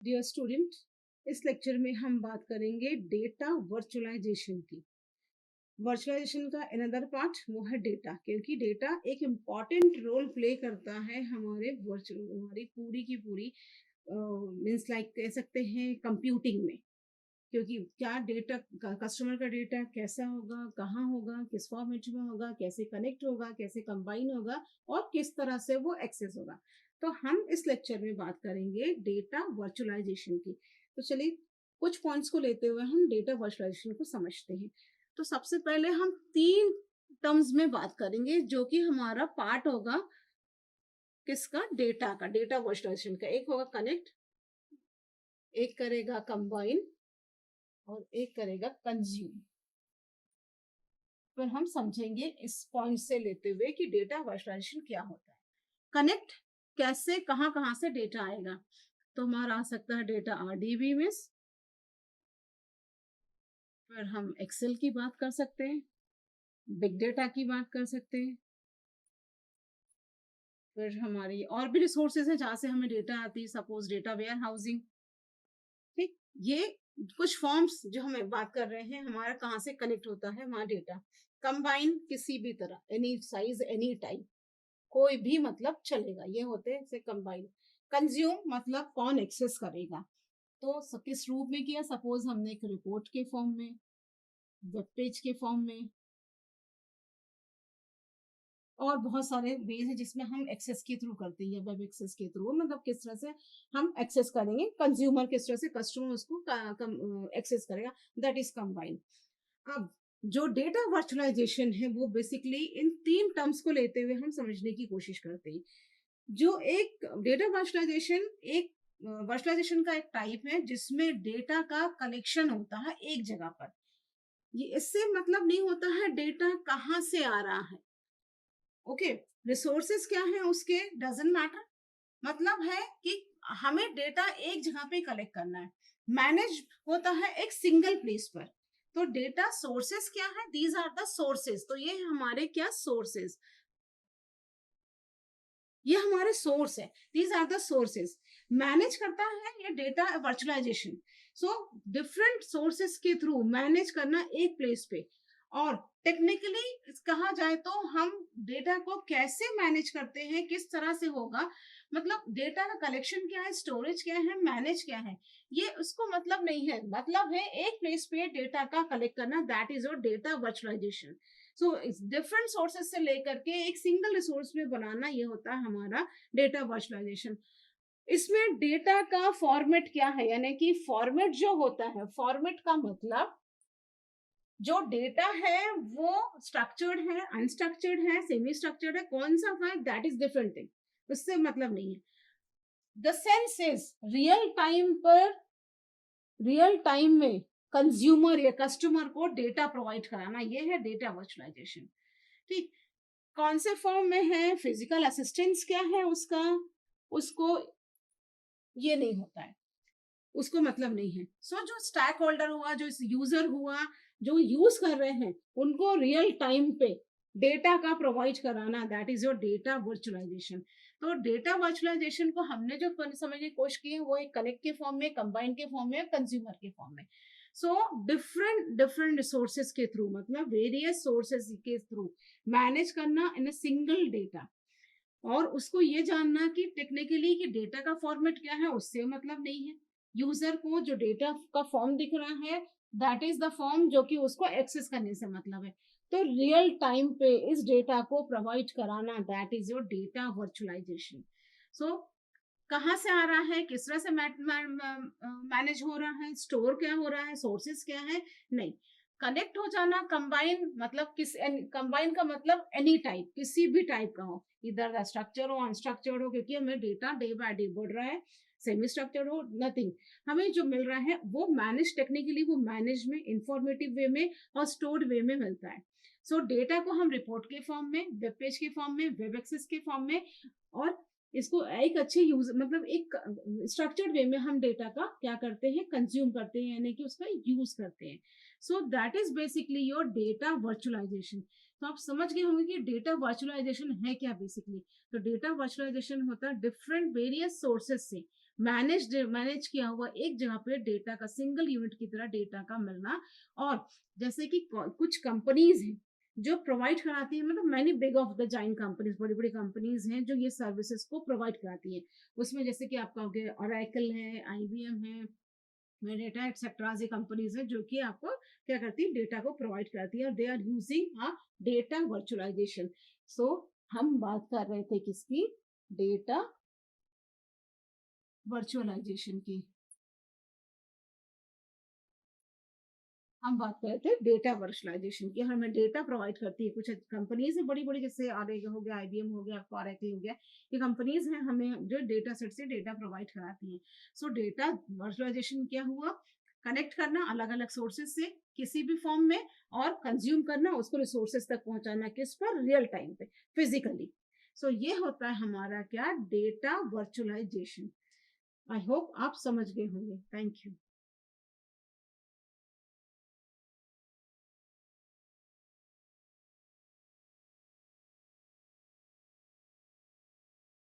Dear student, इस lecture में हम बात करेंगे डेटा वर्चुअलाइजेशन की। वर्चुअलाइजेशन का अनदर पार्ट वो है डेटा, क्योंकि डेटा एक इम्पॉर्टेंट रोल प्ले करता है हमारी पूरी की पूरी मीन्स लाइक कह सकते हैं कंप्यूटिंग में। क्योंकि क्या डेटा कस्टमर का डेटा कैसा होगा, कहाँ होगा, किस फॉर्मेट में होगा, कैसे कनेक्ट होगा, कैसे कंबाइन होगा और किस तरह से वो एक्सेस होगा। तो हम इस लेक्चर में बात करेंगे डेटा वर्चुअलाइजेशन की। तो चलिए कुछ पॉइंट्स को लेते हुए हम डेटा वर्चुअलाइजेशन को समझते हैं। तो सबसे पहले हम तीन टर्म्स में बात करेंगे जो कि हमारा पार्ट होगा किसका, डेटा का, डेटा वर्चुअलाइजेशन का। एक होगा कनेक्ट, एक करेगा कंबाइन और एक करेगा कंज्यूम। फिर हम समझेंगे इस पॉइंट से लेते हुए कि डेटा वर्चुअलाइजेशन क्या होता है। कनेक्ट, कैसे कहाँ कहाँ से डेटा आएगा। तो हमारा आ सकता है डेटा आरडीबी में। फिर हम एक्सेल की बात कर सकते हैं, बिग डेटा की बात कर सकते हैं। फिर हमारी और भी रिसोर्सेज है जहाँ से हमें डेटा आती है, सपोज डेटा वेयर हाउसिंग। ठीक, ये कुछ फॉर्म्स जो हम बात कर रहे हैं, हमारा कहाँ से कनेक्ट होता है हमारा डेटा। कंबाइन, किसी भी तरह, एनी साइज एनी टाइप, कोई भी मतलब चलेगा, ये होते हैं इसे कंबाइन। कंज्यूम मतलब कौन एक्सेस करेगा। तो किस रूप में किया, सपोज हमने एक रिपोर्ट के फॉर्म में, वेब पेज के फॉर्म में, और बहुत सारे वेज है जिसमें हम एक्सेस के थ्रू करते हैं, वेब एक्सेस के थ्रू, मतलब किस तरह से हम एक्सेस करेंगे, कंज्यूमर किस तरह से कस्टमर उसको एक्सेस करेगा, दैट इज कंबाइन। अब जो डेटा वर्चुअलाइजेशन है वो बेसिकली इन तीन टर्म्स को लेते हुए हम समझने की कोशिश करते हैं। जो एक डेटा वर्चुअलाइजेशन, एक वर्चुअलाइजेशन का एक टाइप है जिसमें डेटा का कलेक्शन होता है एक जगह पर। ये इससे मतलब नहीं होता है डेटा कहाँ से आ रहा है। ओके, रिसोर्सेस क्या है उसके डजंट मैटर, मतलब है कि हमें डेटा एक जगह पे कलेक्ट करना है, मैनेज होता है एक सिंगल प्लेस पर। तो डेटा सोर्सेस क्या है, दीज आर द सोर्सेस। तो ये हमारे क्या सोर्सेस, ये हमारे सोर्स है, these are the sources. Manage करता है ये data virtualisation. So different sources के थ्रू मैनेज करना एक प्लेस पे। और टेक्निकली कहा जाए तो हम डेटा को कैसे मैनेज करते हैं, किस तरह से होगा, मतलब डेटा का कलेक्शन क्या है, स्टोरेज क्या है, मैनेज क्या है, ये उसको मतलब नहीं है। मतलब है एक प्लेस पे डेटा का कलेक्ट करना, that is your data virtualisation. So different sources से लेकर के एक सिंगल रिसोर्स में बनाना, ये होता है हमारा डेटा वर्चुअलाइजेशन। इसमें डेटा का फॉर्मेट क्या है, यानी कि फॉर्मेट जो होता है, फॉर्मेट का मतलब जो डेटा है वो स्ट्रक्चर्ड है, अनस्ट्रक्चर्ड है, सेमी स्ट्रक्चर्ड है, कौन सा है, दैट इज डिफरेंट थिंग, उससे मतलब नहीं है। The sense is real time पर, रियल टाइम में कंज्यूमर या कस्टमर को डेटा प्रोवाइड कराना, ये है डेटा वर्चुअलाइजेशन। ठीक, कौन से फॉर्म में है, फिजिकल असिस्टेंस क्या है उसका, उसको ये नहीं होता है, उसको मतलब नहीं है। सो जो स्टैक होल्डर हुआ, जो यूजर हुआ, जो यूज कर रहे हैं, उनको रियल टाइम पे डेटा का प्रोवाइड कराना, that is your data virtualisation. तो डेटा वर्चुअलाइजेशन को हमने जो समझने की कोशिश की है वो एक कनेक्ट के फॉर्म में, कंबाइन के फॉर्म में, कंज्यूमर के फॉर्म में। सो डिफरेंट डिफरेंट रिसोर्सेज के थ्रू, मतलब वेरियस सोर्सेज के थ्रू मैनेज करना इन अ सिंगल डेटा। और उसको ये जानना कि टेक्निकली कि डेटा का फॉर्मेट क्या है, उससे मतलब नहीं है। यूजर को जो डेटा का फॉर्म दिख रहा है, दैट इज द फॉर्म जो कि उसको एक्सेस करने से मतलब है। तो रियल टाइम पे इस डेटा को प्रोवाइड कराना, that is your data virtualisation. So कहाँ से आ रहा है, किस तरह से मैनेज हो रहा है, स्टोर क्या हो रहा है, सोर्सेस क्या है, नहीं। कनेक्ट हो जाना, कंबाइन मतलब किस, कंबाइन का मतलब एनी टाइप, किसी भी टाइप का हो, इधर स्ट्रक्चर हो, अनस्ट्रक्चर्ड हो, क्योंकि हमें डेटा डे बाय डे बढ़ रहा है, सेमी स्ट्रक्चर्ड हो, नथिंग, हमें जो मिल रहा है वो मैनेज, टेक्निकली वो मैनेज में, इंफॉर्मेटिव वे में और स्टोर्ड वे में मिलता है। सो डेटा को हम रिपोर्ट के फॉर्म में, वेब पेज के फॉर्म में, वेब एक्सेस के फॉर्म में, और इसको एक अच्छे यूज, मतलब एक स्ट्रक्चर्ड वे में हम डेटा का क्या करते हैं, कंज्यूम करते हैं, यानी कि उसका यूज करते हैं। So that is basically your data virtualisation. तो आप समझ गए होंगे कि डेटा वर्चुअलाइजेशन है क्या बेसिकली। तो डेटा वर्चुअलाइजेशन होता है डिफरेंट वेरियस सोर्सेस से, मैनेज किया हुआ एक जगह पे डेटा का सिंगल यूनिट की तरह डेटा का मिलना। और जैसे कि कुछ कंपनीज हैं जो प्रोवाइड कराती है, मतलब many big of the giant companies, बड़ी बड़ी कंपनीज हैं जो ये सर्विसेज को प्रोवाइड कराती है। उसमें जैसे कि आपका हो गया ओरेकल है, आईबीएम है, मेटा एक्सेट्रा, ये कंपनीज है जो कि आपको क्या करती है, डेटा को प्रोवाइड करती है, और they are using a data virtualisation. So हम बात कर रहे थे किसकी, डेटा वर्चुअलाइजेशन की। हम बात कर रहे थे डेटा वर्चुअलाइजेशन की। हमें डेटा प्रोवाइड करती है कुछ कंपनीज है बड़ी बड़ी, जैसे हो गया, आईबीएम हो गया, ओरेकल हो गया, ये कंपनीज हैं हमें जो डेटा सेट से डेटा प्रोवाइड कराती हैं। सो डेटा वर्चुअलाइजेशन क्या हुआ, कनेक्ट करना अलग अलग सोर्सेज से किसी भी फॉर्म में, और कंज्यूम करना, उसको रिसोर्सेज तक पहुंचाना, किस पर, रियल टाइम पे, फिजिकली। सो ये होता है हमारा क्या, डेटा वर्चुअलाइजेशन। आई होप आप समझ गए होंगे। Thank you.